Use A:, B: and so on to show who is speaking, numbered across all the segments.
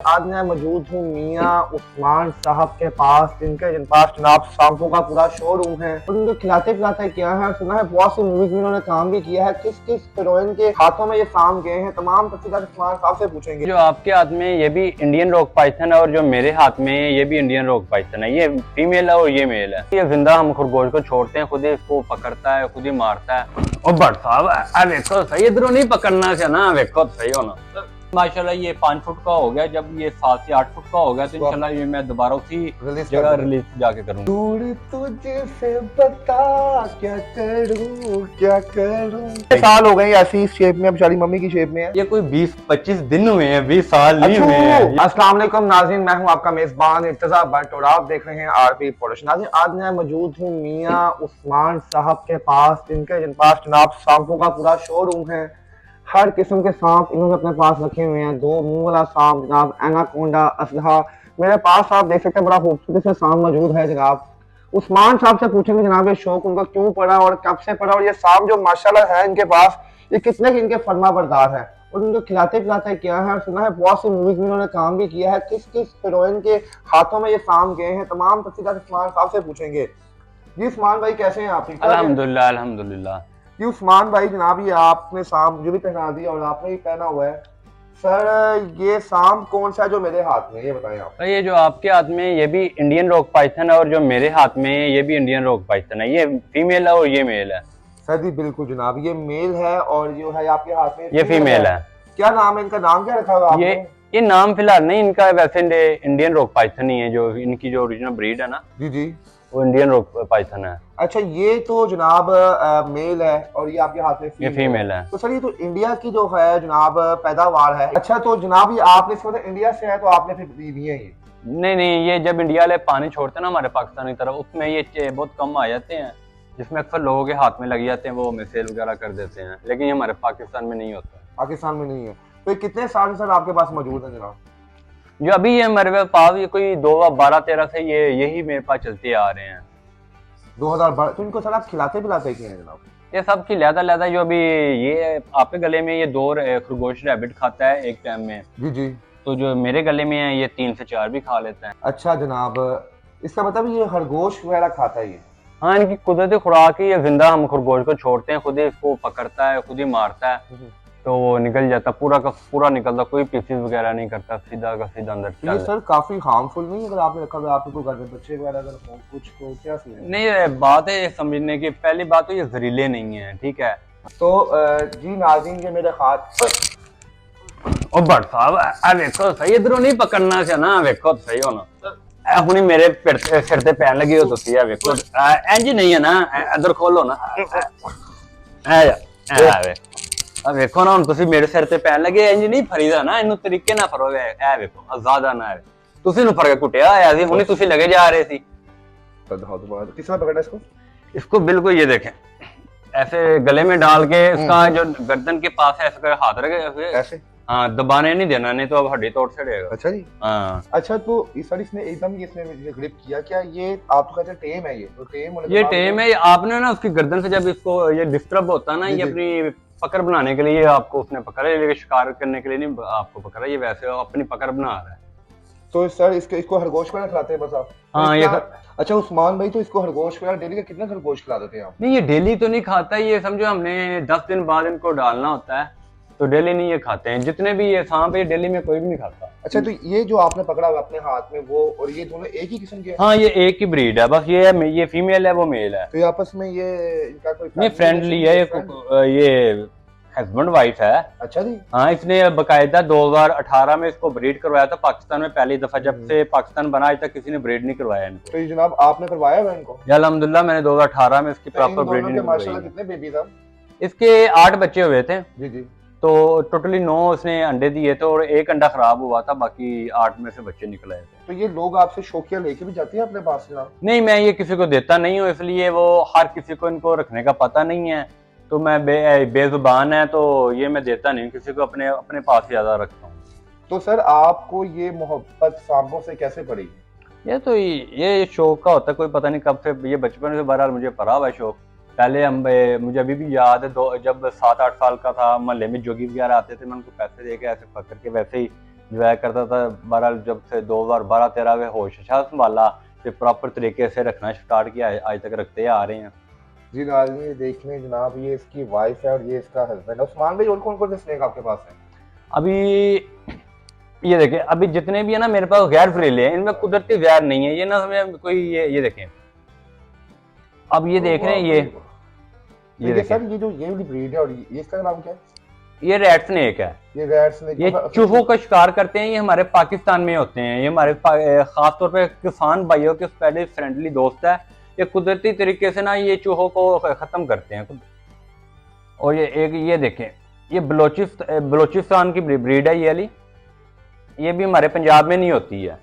A: आज मैं मौजूद हूँ मियाँ उस्मान साहब के पास जिन पास जनाब सांपों का पूरा शोरूम है और उनको खिलाते पिलाते क्या है। सुना है बहुत सी मूवीज में उन्होंने काम भी किया है। किस किस हीरोइन के हाथों में ये सांप गए हैं, तमाम तफसीलात उस्मान साहब से पूछेंगे।
B: जो आपके हाथ में ये भी इंडियन रॉक पाइथन है और जो मेरे हाथ में है ये भी इंडियन रॉक पाइथन है। ये फीमेल है और ये मेल है। ये जिंदा हम खरगोश को छोड़ते हैं, खुद ही इसको पकड़ता है, खुद ही मारता है। और भट्ट साहब देखो सही, इधरों नहीं पकड़ना से ना, देखो सही हो ना। माशाल्लाह ये 5 फुट का हो गया, जब ये 7 से 8 फुट का हो गया तो इंशाल्लाह ये मैं दोबारा उसी जगह रिलीज जाके करूंगा।
A: दूर तुझे से बता क्या करूं साल हो गए ऐसी शेप में, बेचारी मम्मी की शेप में है।
B: ये कोई 20-25 दिन हुए हैं, 20 साल नहीं हुए हैं।
A: अस्सलाम वालेकुम नाज़रीन, मैं हूं आपका मेजबान इर्तज़ा भट्ट और आप देख रहे हैं आरपी प्रोडक्शन। नाज़रीन आज मैं मौजूद हूं मियाँ उस्मान साहब के पास जिन पास जनाब सांपों का पूरा शोरूम है। हर किस्म के सांप इन्होंने अपने पास रखे हुए हैं। 2 मुंह वाला सांप जनाब, एनाकोंडा, असलहा। मेरे पास आप देख सकते हैं बड़ा खूबसूरत से सांप मौजूद है जनाब। उस्मान साहब से पूछेंगे जनाब ये शौक उनका क्यों पड़ा और कब से पड़ा, और ये सांप जो माशाल्लाह है इनके पास ये कितने के इनके फरमा बरदार है और उनको खिलाते पिलाते क्या है। सुना है बहुत सी मूवीज में उन्होंने काम भी किया है। किस किस हीरोइन के हाथों में ये सांप गए हैं, तमाम तफसीलात उस्मान साहब से पूछेंगे। जी उस्मान भाई कैसे हैं आप?
B: अल्हम्दुलिल्लाह अल्हम्दुलिल्लाह।
A: जी उस्मान भाई जनाब ये आपने सांप मुझे भी पहना दिया और आपने भी पहना हुआ है। सर ये सांप कौन सा है जो मेरे हाथ में, ये बताएं आप।
B: ये जो आपके हाथ में ये भी इंडियन रॉक पाइथन है और जो मेरे हाथ में है ये भी इंडियन रॉक पाइथन है। ये फीमेल है और ये मेल है।
A: सर जी बिल्कुल जनाब, ये मेल है और जो है आपके हाथ में
B: ये फीमेल है।
A: क्या नाम है इनका? नाम क्या रखा हुआ आपने?
B: ये नाम फिलहाल नहीं इनका, वैसे इंडियन रॉक पाइथन ही है। जो इनकी जो ओरिजिनल ब्रीड है ना,
A: जी जी,
B: वो इंडियन रॉक पाइथन है।
A: अच्छा ये तो जनाब मेल है और ये आपके हाथ में
B: ये फीमेल है।
A: तो सर ये तो इंडिया की जो है जनाब पैदावार है। अच्छा तो जनाब ये आपने इसमें तो इंडिया से है तो आपने फिर दी है ये?
B: नहीं, ये जब इंडिया वाले पानी छोड़ते हैं ना हमारे पाकिस्तान की तरफ, उसमें ये बहुत कम आ जाते हैं, जिसमें अक्सर लोगों के हाथ में लग जाते हैं, वो हमें सेल वगैरह कर देते हैं। लेकिन ये हमारे पाकिस्तान में नहीं होता।
A: पाकिस्तान में नहीं है। तो कितने साल सर आपके पास मौजूद है जनाब?
B: जो अभी ये हमारे पास ये कोई 2012-13 से यही मेरे पास चलते आ रहे हैं।
A: 2012। तो इनको सर आप खिलाते पिलाते क्या हैं जनाब?
B: ये सब की लहदा जो अभी ये आपके गले में ये 2 खरगोश रैबिट खाता है एक टाइम में।
A: जी जी।
B: तो जो मेरे गले में है ये 3 से 4 भी खा लेता है।
A: अच्छा जनाब, इसका मतलब ये खरगोश वगैरह खाता है ये?
B: हाँ, इनकी कुदरती खुराक ही ये जिंदा हम खरगोश को छोड़ते हैं, खुद ही इसको पकड़ता है, खुद ही मारता है, तो वो निकल जाता पूरा का पूरा निकलता, कोई पीसेस वगैरह नहीं करता, सीधा का सीधा अंदर चल।
A: ये सर काफी हार्मफुल नहीं अगर आपने रखा हुआ, आपको घर में बच्चे वगैरह अगर हो कुछ तो क्या सीन है?
B: नहीं, बात है समझने की। पहली बात तो ये जहरीले नहीं है, ठीक है।
A: तो जी नाज़रीन ये मेरे हाथ
B: और भट्ट साहब देखो सही, इधरों नहीं पकड़ना से ना, देखो सही हो ना। हुणी मेरे सिर ते पैन लगी हो तुसी, है देखो इंज नहीं है ना, इधर खोलो ना। ਵੇਖੋ ਨਾ ਹੁਣ ਤੁਸੀਂ ਮੇਰੇ ਸਿਰ ਤੇ ਪੈਣ ਲੱਗੇ, ਇੰਜ ਨਹੀਂ ਫਰੀਦਾ ਨਾ, ਇਹਨੂੰ ਤਰੀਕੇ ਨਾਲ ਫੜੋ। ਇਹ ਵੇਖੋ ਆਜ਼ਾਦਾ ਨਾ ਹੈ, ਤੁਸੀਂ ਨੂੰ ਫੜ ਕੇ ਕੁੱਟਿਆ ਹੋਇਆ ਸੀ, ਹੁਣੇ ਤੁਸੀਂ लगे जा रहे थे।
A: किस तरह पकड़ना इसको?
B: इसको बिल्कुल ये देखें, ऐसे गले में डाल के इसका जो गर्दन के पास है ऐसे हाथ रखे
A: ऐसे।
B: हाँ, दबाने नहीं देना, नहीं तो अब हड्डी तोड़ छड़ेगा।
A: अच्छा जी।
B: हाँ।
A: अच्छा तो इस सर इसने एकदम इसने ग्रिप किया क्या? ये आप तो कहते हैं टेम है, ये तो
B: ये टेम है। आपने ना उसकी गर्दन से जब इसको ये डिस्टर्ब होता है ना, ये अपनी पकड़ बनाने के लिए आपको उसने पकड़ा है, लेकिन शिकार करने के लिए नहीं आपको पकड़ा, ये वैसे अपनी पकड़ बना रहा है।
A: तो सर इसको खरगोश वगैरह खिलाते हैं बस आप?
B: हाँ ये
A: अच्छा उस्मान भाई, तो इसको खरगोश वगैरह डेली का कितना खरगोश खिला देते हैं आप?
B: नहीं, ये डेली तो नहीं खाता, ये समझो हमने 10 दिन बाद इनको डालना होता है, तो डेली नहीं ये खाते हैं। जितने भी ये सांप है डेली में कोई भी नहीं खाता। अच्छा तो ये जो आपने पकड़ा हुआ अपने हाथ में वो और ये दोनों एक ही किस्म के हैं? हाँ, ये एक ही ब्रीड है, बस ये फीमेल है, वो मेल है।
A: तो ये आपस में ये इनका कोई
B: नहीं फ्रेंडली है, ये हस्बैंड वाइफ है।
A: अच्छा जी।
B: हाँ, इसने बकायदा 2018 में इसको ब्रीड करवाया था पाकिस्तान में, पहली दफा जब से पाकिस्तान बना आज तक किसी ने ब्रीड नहीं करवाया इनको।
A: तो ये जनाब आपने करवाया है इनको?
B: अल्हम्दुलिल्लाह मैंने 2018 में इसकी प्रॉपर ब्रीडिंग करवाई।
A: माशाल्लाह कितने बेबी था?
B: इसके 8 बच्चे हुए थे।
A: जी जी।
B: तो टोटली 9 उसने अंडे दिए थे और 1 अंडा खराब हुआ था, बाकी 8 में से बच्चे निकल आए थे।
A: तो ये लोग आपसे शौकिया लेके भी जाते हैं अपने पास जनाब?
B: नहीं, मैं ये किसी को देता नहीं हूँ, इसलिए वो हर किसी को इनको रखने का पता नहीं है, तो मैं बेजुबान है, तो ये मैं देता नहीं किसी को, अपने पास ज्यादा रखता हूँ।
A: तो सर आपको ये मोहब्बत सांपों से कैसे पड़ी?
B: ये तो ये शौक का होता है, कोई पता नहीं कब से, ये बचपन से बहरहाल मुझे पड़ा हुआ है शौक। पहले मुझे अभी भी याद है, जब 7-8 साल का था, मोहल्ले में जोगी वगैरह आते थे, मैं उनको पैसे दे के ऐसे पकड़ के वैसे ही इंजॉय करता था। बहरहाल जब से 2012-13 में होश संभाला, फिर प्रॉपर तरीके से रखना स्टार्ट किया, आज तक रखते आ रहे हैं।
A: जी नाज़रीन, ये देखने जनाब, ये इसकी वाइफ है और ये इसका हस्बैंड है। उस्मान भाई, और कौन कौन से स्नेक आपके पास हैं?
B: अभी ये देखें, अभी जितने भी है ना मेरे पास गैर फ्रीले हैं, इनमें कुदरती जहर नहीं है। ये ना हमें कोई ये देखें, अब ये देख रहे हैं ये
A: ये सर, ये जो ये वाली ब्रीड है और ये इसका नाम क्या है?
B: ये रेड स्नेक है।
A: ये रेड स्नेक,
B: ये चूहों का शिकार करते हैं। ये हमारे पाकिस्तान में होते हैं। ये हमारे खास तौर पे किसान भाइयों के पहले फ्रेंडली दोस्त है। ये कुदरती तरीके से ना ये चूहों को खत्म करते हैं। और ये एक ये देखें, ये बलोचिस्तान की ब्रीड है ये वाली। ये भी हमारे पंजाब में नहीं होती है।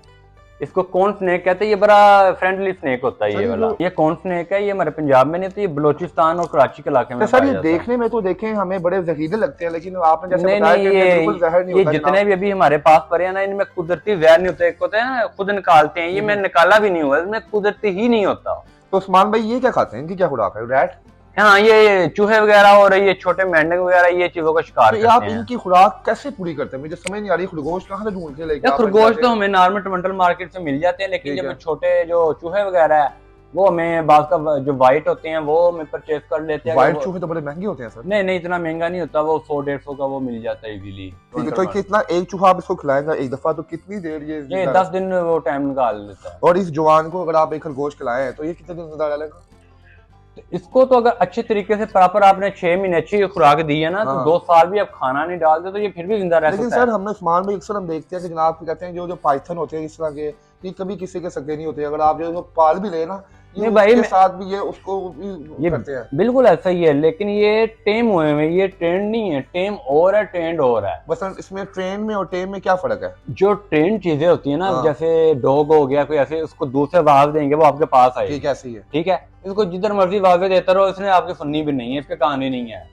B: इसको कौन स्नेक कहते हैं। ये बड़ा फ्रेंडली स्नेक होता है ये वाला। ये कौन स्नेक है, ये हमारे पंजाब में नहीं होती, ये बलोचिस्तान और कराची के इलाके में।
A: सर ये देखने में तो देखें हमें बड़े जहरीले लगते हैं, लेकिन आपने जैसे
B: नहीं,
A: बताया
B: नहीं,
A: कि बिल्कुल जहर नहीं
B: ये
A: होता।
B: जितने भी अभी हमारे पास पड़े हैं ना, इनमें कुदरती जहर नहीं होता। एक होता है ना खुद निकालते हैं, ये मैं निकाला भी नहीं हुआ, इसमें कुदरती ही नहीं होता।
A: तो उस्मान भाई, ये क्या खाते हैं, इनकी क्या खुराक है? रैट?
B: हाँ, ये चूहे वगैरह और ये छोटे मेंढक वगैरह ये चीजों का शिकार
A: तो
B: करते
A: आप
B: हैं।
A: इनकी खुराक कैसे पूरी करते हैं? मुझे समझ नहीं आ रही। खरगोश कहाँ से ढूंढ के लेके?
B: खरगोश तो हमें नॉर्मल टमाटर मार्केट से मिल जाते हैं, लेकिन जब छोटे जो चूहे वगैरह है वो हमें बात का जो वाइट होते हैं वो हमें परचेज कर लेते हैं।
A: वाइट चूहे तो बड़े महंगे होते हैं सर।
B: नहीं, इतना महंगा नहीं होता, वो 100-150 का वो मिल जाता है इजीली।
A: तो कितना एक चूहा आप इसको खिलाएगा एक दफा, तो कितनी देर
B: ये 10 दिन वो टाइम निकाल लेता है।
A: और इस जवान को अगर आप एक खरगोश खिलाएं तो ये कितने दिन जिंदा रहेगा?
B: इसको तो अगर अच्छे तरीके से प्रॉपर आपने 6 महीने अच्छी खुराक दी है ना, तो 2 साल भी आप खाना नहीं डालते तो ये फिर भी जिंदा रह सकता है।
A: लेकिन सर, हमने उस्मान भाई अक्सर हम देखते हैं कि जनाब कहते हैं जो पाइथन होते हैं इस तरह के, ये कभी किसी के सगे नहीं होते। अगर आप जो पाल भी ले ना,
B: नहीं भाई,
A: उसके साथ भी ये उसको भी करते हैं।
B: बिल्कुल ऐसा ही है, लेकिन ये टेम हुए में, ये ट्रेंड नहीं है। टेम और है, ट्रेंड और है।
A: बस इसमें ट्रेन में और टेम में क्या फर्क है?
B: जो ट्रेंड चीजें होती है ना, जैसे डॉग हो गया कोई ऐसे, उसको दूसरे आवाज देंगे वो आपके पास आएगी।
A: ठीक है, ऐसी है।
B: ठीक है, इसको जिधर मर्जी आवाजें देता रहो, इसने आपकी सुननी भी नहीं है, इसके कहानी नहीं है।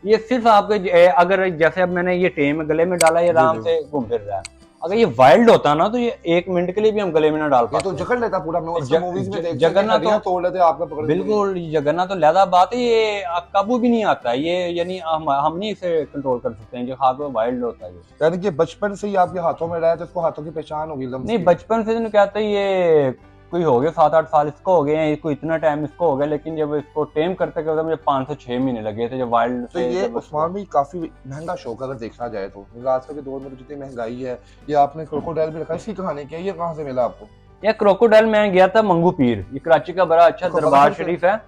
B: ये सिर्फ आपके अगर जैसे अब मैंने ये टेम गले में डाला, ये आराम से घूम फिर रहा है। अगर ये वाइल्ड होता ना तो ये 1 मिनट के लिए भी हम गले में ना डाल पाते।
A: ये तो जकड़ लेता पूरा। मूवीज में देखते
B: जगरना तो
A: तोड़ लेते आपका पकड़।
B: बिल्कुल, जगरना तो लहदा बात है, ये काबू भी नहीं आता है ये, यानी हम नहीं इसे कंट्रोल कर सकते हैं, जो हाथ में वाइल्ड होता है।
A: यानी कि बचपन से ही आपके हाथों में रहा है तो इसको हाथों की पहचान होगी।
B: नहीं, बचपन से तो कहते हैं ये कोई हो गया 7-8 साल इसको हो गए हैं, इसको इतना टाइम इसको हो गया, लेकिन जब इसको टेम करते करते मुझे 5 से 6 महीने लगे थे जब वाइल्ड।
A: तो ये उस्मान भी काफी महंगा शौक अगर देखा जाए तो। आजकल के दौर में तो जितनी महंगाई है, ये आपने क्रोकोडाइल भी रखा, इसकी कहानी क्या है? ये कहाँ से मिला आपको?
B: ये क्रोकोडाइल मैं गया था मंगू पीर, ये कराची का बड़ा अच्छा दरबार शरीफ है।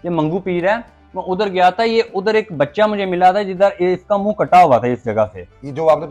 B: ये मंगू पीर है, मैं उधर गया था। ये उधर एक बच्चा मुझे मिला था जिधर इसका मुंह कटा हुआ था इस जगह से।
A: ये जो आपने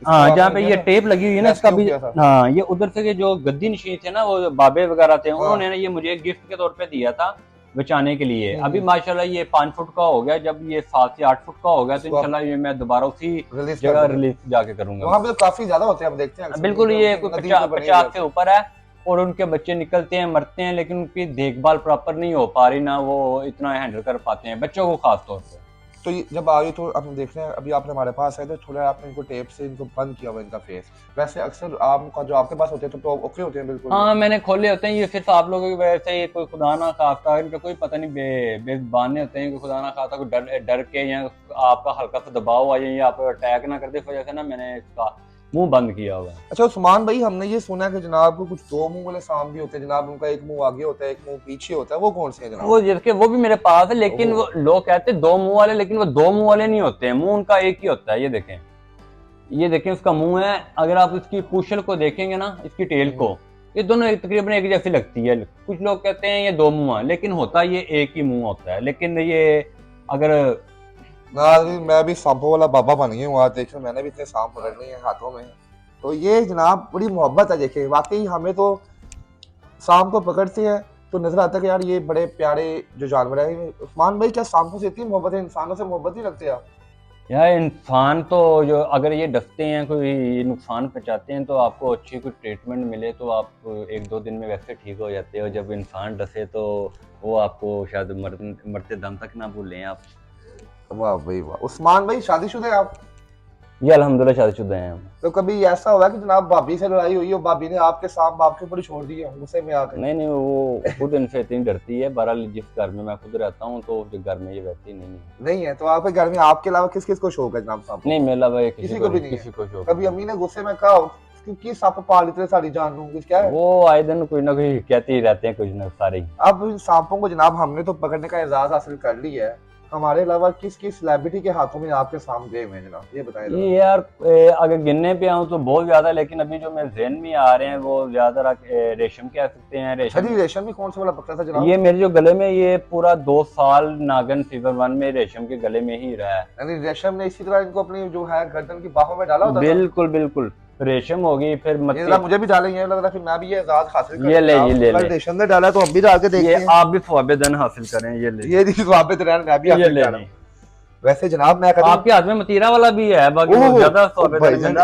B: हाँ, जहाँ पे ये टेप लगी हुई है ना इसका भी। हाँ, ये उधर से जो गद्दी नशीन थे ना, वो बाबे वगैरह थे, उन्होंने ना ये मुझे गिफ्ट के तौर पे दिया था बचाने के लिए। अभी माशाल्लाह ये 5 फुट का हो गया, जब ये 7 से 8 फुट का हो गया तो इंशाल्लाह ये मैं दोबारा उसी जगह रिलीज जाके करूंगा।
A: वहाँ पे काफी ज्यादा होते हैं, हम देखते हैं।
B: बिल्कुल, ये 50 से ऊपर है और उनके बच्चे निकलते हैं, मरते हैं, लेकिन उनकी देखभाल प्रॉपर नहीं हो पा रही ना, वो इतना हैंडल कर पाते हैं बच्चों को खास तौर पे।
A: तो जब आए तो हम देख रहे हैं, अभी आपने हमारे पास है तो थोड़ा आपने इनको टेप से इनको बंद किया हुआ इनका फेस। वैसे अक्सर आपका जो आपके पास होते हैं तो ओके होते हैं बिल्कुल?
B: हाँ, मैंने खोले होते हैं। ये सिर्फ आप लोगों की वजह से, ये कोई खुदा ना खास्ता इनका कोई पता नहीं बेबाने होते हैं, खुदा ना खास्ता कोई डर के या आपका हल्का सा दबाव आ जाए या आप अटैक ना कर दे, वजह से ना मैंने इसका मुंह बंद किया हुआ है।
A: अच्छा उस्मान भाई, हमने ये सुना है कि जनाब को कुछ 2 मुंह वाले सांप भी होते हैं जनाब, उनका एक मुंह आगे होता है एक मुंह पीछे होता है, वो कौन से हैं जनाब?
B: वो जिसके वो भी मेरे पास है, लेकिन वो लोग कहते हैं 2 मुंह वाले, लेकिन वो 2 मुंह वाले नहीं होते हैं, मुंह उनका एक ही होता है। ये देखें उसका मुंह है। अगर आप इसकी पूछल को देखेंगे ना, इसकी टेल को, ये दोनों तकरीबन एक जैसी लगती है। कुछ लोग कहते हैं ये 2 मुंह है, लेकिन होता ये एक ही मुंह होता है। लेकिन ये अगर
A: मैं भी सांपों वाला बाबा बन गया हूँ आज, देखिए मैंने भी इतने सांप पकड़ लिए हैं हाथों में। तो ये जनाब बड़ी मोहब्बत है। देखिए वाकई हमें तो सांप को पकड़ते हैं तो नजर आता है कि यार ये बड़े प्यारे जो जानवर है। उस्मान भाई, क्या सांपों से इतनी मोहब्बत है? इंसानों से मोहब्बत नहीं रखते आप?
B: यार इंसान तो जो अगर ये डसते हैं, कोई नुकसान पहुंचाते हैं, तो आपको अच्छी कोई ट्रीटमेंट मिले तो आप 1-2 दिन में वैसे ठीक हो जाते हो। जब इंसान डसे तो वो आपको शायद मरते दम तक ना भूलें आप।
A: वाह भाई वाह। उस्मान भाई, शादीशुदा है आप?
B: ये अल्हम्दुलिल्लाह शादीशुदा हैं हम।
A: तो कभी ऐसा हुआ कि जनाब भाभी से लड़ाई हुई हो, भाभी ने आपके सांप आपके ऊपर ही छोड़ दिए हो गुस्से में आकर?
B: नहीं नहीं, वो खुद इनसे इतनी डरती है। बहरहाल जिस घर में मैं खुद रहता हूँ तो उस घर में ये वैसे ही नहीं है।
A: नहीं है तो आपके घर में आपके अलावा किस किस को शौक है जनाब सांप?
B: नहीं, मेरे अलावा
A: किसी को भी नहीं
B: किसी को शौक
A: कभी अम्मी ने गुस्से में कहा हो कि सांप पाल इतने सारी जान लूं, कुछ क्या है?
B: वो आए दिन कोई ना कोई कहते ही रहते हैं, कुछ ना सारे ही।
A: अब इन सांपों को जनाब हमने तो पकड़ने का एजाज हासिल कर लिया है, हमारे अलावा किस किस सेलिब्रिटी के हाथों में आपके सांप गए हुए हैं जनाब, ये बताएं जरा।
B: ये यार अगर गिनने पे आऊँ तो बहुत ज्यादा, लेकिन अभी जो मैं ज़हन में आ रहे हैं वो ज्यादा रेशम कह सकते हैं।
A: रेशम रेशम में कौन सा वाला पकड़ा था जनाब?
B: ये मेरे जो गले में ये पूरा 2 साल नागन फीवर 1 में रेशम के गले में ही रहा है।
A: यानी रेशम ने इसी तरह इनको अपनी जो है गर्दन की बाहों में डाला होता था?
B: बिल्कुल बिल्कुल, रेशम होगी फिर
A: मुझे भी डालेंगे, लग रहा फिर मैं भी ये एजाज हासिल कर।
B: ये ले
A: रेशम ने डाला तो हम भी डाल के देखते हैं।
B: आप भी फ़वाबिदन हासिल करें। ये ले,
A: ये फ़वाबिदन मैं भी हासिल कर रहा हूं। वैसे जनाब मैं
B: आपके हाथ में मतीरा वाला भी है, बाकी वो ज्यादा फ़वाबिदन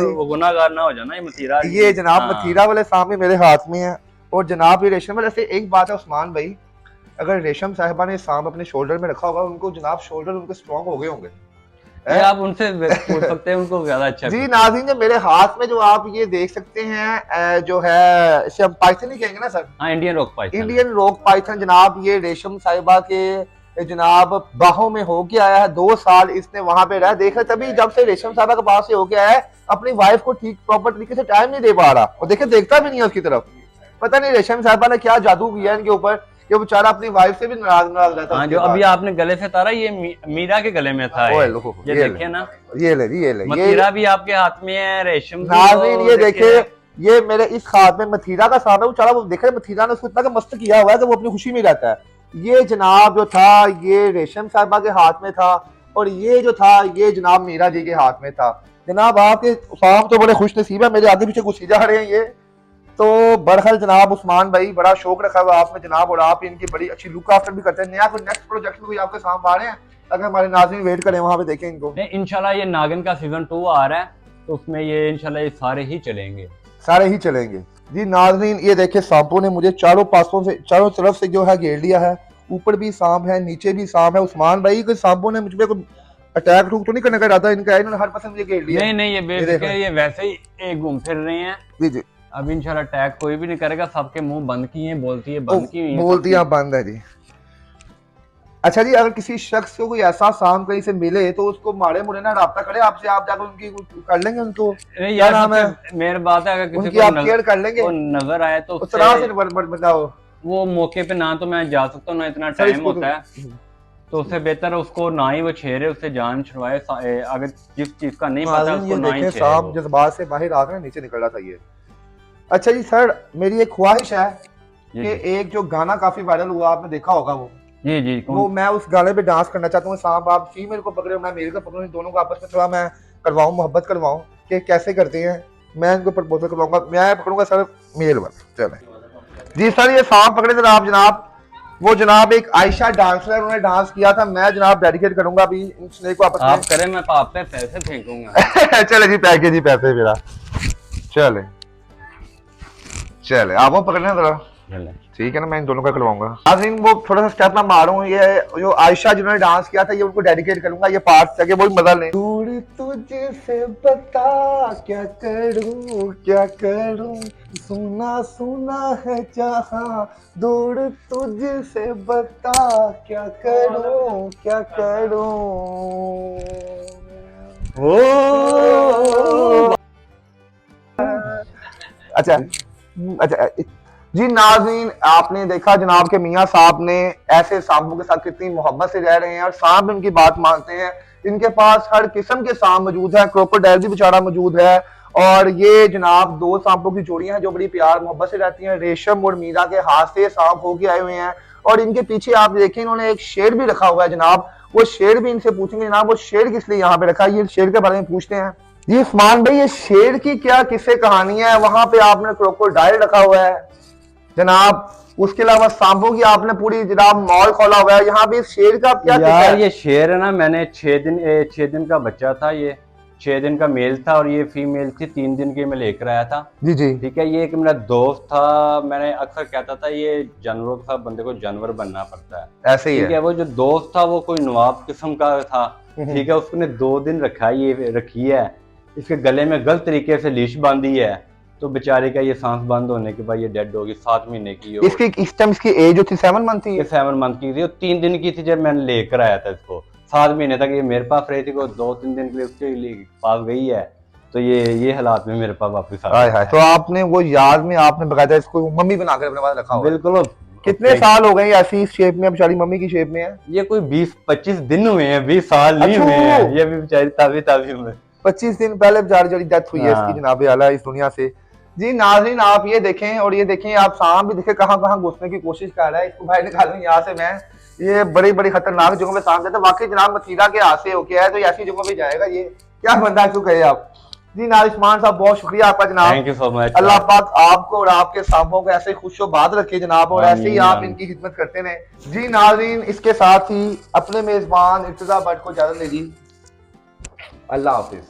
B: वो गुनाहगार ना हो जाना। ये मतीरा,
A: ये जनाब मतीरा वाले सांप मेरे हाथ में है। और जनाब ये रेशम वाले से एक बात है उस्मान भाई, अगर रेशम साहिबा ने सांप अपने शोल्डर में रखा होगा, उनको जनाब शोल्डर उनके स्ट्रॉन्ग हो गए होंगे।
B: आप उनसे पूछ सकते हैं, उनको ज्यादा अच्छा।
A: जी नाज़रीन, जो मेरे हाथ में जो आप ये देख सकते हैं जो है, इसे हम पाइथन ही कहेंगे ना सर?
B: हाँ, Indian rock Python.
A: Indian rock Python जनाब, ये रेशम साहिबा के जनाब बाहों में होके आया है। 2 साल इसने वहां पे रहा, देखा तभी जब से रेशम साहिबा के पास से होके आया है, अपनी वाइफ को ठीक प्रॉपर तरीके से टाइम नहीं दे पा रहा, और देखे देखता भी नहीं है उसकी तरफ। पता नहीं रेशम साहिबा ने क्या जादू किया इनके ऊपर कि वो बेचारा अपनी वाइफ से भी नाराज रहता है।
B: हाँ, जो अभी आपने गले से तारा, ये मीरा के गले में था। ये देखिए ना,
A: ये ले
B: मतीरा भी आपके हाथ में है, रेशम।
A: नाज़रीन ये देखे, ये मेरे इस हाथ में मथीरा का सांप है। वो चला, वो देखे मथीरा ने उसको इतना मस्त किया हुआ है कि वो अपनी खुशी में रहता है। ये जनाब जो था ये रेशम साहिबा के हाथ में था, और ये जो था ये जनाब मीरा जी के हाथ में था। जनाब आपके सांप तो बड़े खुश नसीब है, मेरे आगे पीछे घुसी जा रहे हैं ये तो। बरखल जनाब उस्मान भाई बड़ा शौक रखा हुआ आपने जनाब, और आप इनकी बड़ी अच्छी लुक आफ्टर भी करते हैं। नया कोई नेक्स्ट प्रोजेक्ट में कोई आपके सांप आ रहे हैं, अगर हमारे नाज़रीन वेट करें वहां पे देखें इनको।
B: इंशाल्लाह ये नागिन का सीजन 2 आ रहा है, तो उसमें ये इंशाल्लाह ये सारे ही चलेंगे। जी नाज़रीन ये देखे, सांपों ने मुझे चारों पासों से, चारों तरफ से जो है घेर लिया है। ऊपर भी सांप है, नीचे भी सांप है। उस्मान भाई कोई सांपों ने मुझ पे कोई अटैक तो नहीं करने का इरादा इनका है? इन्होंने हर पास मुझे घेर लिया। नहीं, ये बेफिक्र, ये वैसे ही घूम फिर रहे हैं।
A: जी
B: अब इंशाल्लाह अटैक कोई भी नहीं करेगा। सबके मुंह बंद किए हैं, बोलती है बंद की हुई है,
A: बोलतियां बंद है जी। अच्छा जी, अगर किसी शख्स को कोई ऐसा सांप कहीं से मिले तो उसको मारे मुड़े ना राब्ता करे आपसे, आप जाकर उनकी कर लेंगे उनको? क्या नाम है?
B: मेरी बात है, अगर किसी
A: को आप केयर कर लेंगे,
B: नजर आए तो
A: बताओ।
B: वो मौके पे ना तो मैं जा सकता हूँ, ना इतना टाइम होता है, तो उससे बेहतर है उसको ना ही वो छेड़े, उससे जान छुड़वाए। अगर जिस चीज का नहीं पता उसको ना ही छेड़े।
A: सांप जज्बात से बाहर आकर नीचे निकल रहा था ये। अच्छा जी सर, मेरी एक ख्वाहिश है कि एक जो गाना काफी वायरल हुआ, आपने देखा होगा वो? जी वो मैं उस गाने पे डांस करना चाहता हूँ। सांप आप फीमेल को पकड़े, मैं मेल को पकड़ूं, दोनों को आपस में थोड़ा मैं करवाऊं, मोहब्बत करवाऊं कि कैसे करते हैं। मैं इनको प्रपोजल करवाऊंगा, मैं पकड़ूंगा सर मेल वाला। चले जी सर, ये सांप पकड़े जनाब। जनाब वो जनाब एक आयशा डांसर है, उन्होंने डांस किया था। मैं जनाब डेडिकेट करूंगा अभी इन स्नेक को आपस में।
B: आप करें, मैं आप पे पैसे फेंकूंगा।
A: चले जी, पैकेज ही पैसे मेरा। चले आप वो पकड़ना जरा, ठीक है ना? मैं इन दोनों का करवाऊंगा। नाज़रीन वो थोड़ा सा स्टेप मैं मारूं, ये जो आयशा जिन्होंने डांस किया था ये उनको डेडिकेट करूंगा ये पार्ट, ताकि वो मजा लें। दूर तुझसे बता क्या करूं, सुना सुना है जहां, दूर तुझसे बता क्या करूं। अच्छा जी नाज़रीन, आपने देखा जनाब के मियाँ साहब ने ऐसे सांपों के साथ कितनी मोहब्बत से रह रहे हैं, और सांप इनकी बात मानते हैं। इनके पास हर किस्म के सांप मौजूद है, क्रोकोडाइल भी बेचारा मौजूद है, और ये जनाब 2 सांपों की जोड़ियां हैं जो बड़ी प्यार मोहब्बत से रहती हैं। रेशम और मीरा के हाथ से सांप होके आए हुए हैं, और इनके पीछे आप देखें इन्होंने एक शेर भी रखा हुआ है जनाब। वो शेर भी इनसे पूछेंगे जनाब वो शेर किस लिए यहाँ पे रखा है, ये शेर के बारे में पूछते हैं। जी उस्मान भाई, ये शेर की क्या किस्से कहानी है? वहां पे आपने क्रोकोडाइल रखा हुआ है जनाब, उसके अलावा सांपों की आपने पूरी जनाब मॉल खोला हुआ है, यहाँ पे शेर का क्या?
B: यार ये शेर है ना, मैंने 6 दिन का बच्चा था ये, 6 दिन का मेल था और ये फीमेल थी 3 दिन की, मैं लेकर आया था।
A: जी जी।
B: ठीक है, ये एक मेरा दोस्त था, मैंने अक्सर कहता था ये जानवरों के साथ बंदे को जानवर बनना पड़ता है।
A: ऐसे ही
B: ठीक है, वो जो दोस्त था वो कोई नवाब किस्म का था। ठीक है, उसने 2 दिन रखी है, इसके गले में गलत तरीके से लीश बांधी है, तो बेचारे का ये सांस बंद होने के बाद ये डेड होगी। 7 महीने की
A: इसकी इस टाइम इसकी एज जो थी 7 मंथ थी।
B: 7 मंथ की थी, और 3 दिन की थी जब मैंने लेकर आया था इसको। 7 महीने तक ये मेरे पास रही थी, को 2-3 दिन के लिए उसके पास गई है, तो ये हालात में मेरे पास वापस आ गई है।
A: तो आपने वो याद में आपने बकायदा इसको मम्मी बनाकर अपने पास रखा हुआ है।
B: बिल्कुल।
A: कितने साल हो गए ऐसी शेप में, बेचारी मम्मी की शेप में है?
B: ये कोई 20-25 दिन हुए हैं, 20 साल नहीं हुए हैं, ये भी बेचारी ताबी हुए।
A: 25 दिन पहले बेचारी डेथ हुई है
B: हाँ।
A: इसकी, जनाब आला, इस दुनिया से। जी नाज़रीन, आप ये देखें, और ये देखें आप सांप भी देखें कहाँ कहाँ घुसने की कोशिश कर रहा है। इसको भाई निकालूं यहाँ से मैं, ये बड़ी बड़ी खतरनाक जगहों में सांप जाता है। वाकई जनाब मतीरा के हाथ से हो गया है, तो ऐसी जगहों पे जाएगा ये, क्या बंदा क्यों कहे आप। जी नाज़िमान साहब, बहुत शुक्रिया आपका जनाब।
B: Thank you so much.
A: Allah पाक आपको और आपके सांपों को ऐसे खुशोबाद रखे जनाब, और ऐसे ही आप इनकी खिदमत करते रहे। जी नाज़रीन, इसके साथ ही अपने मेजबान इर्तिजा भट्ट को इजाजत दीजिए। अल्लाह हाफिज।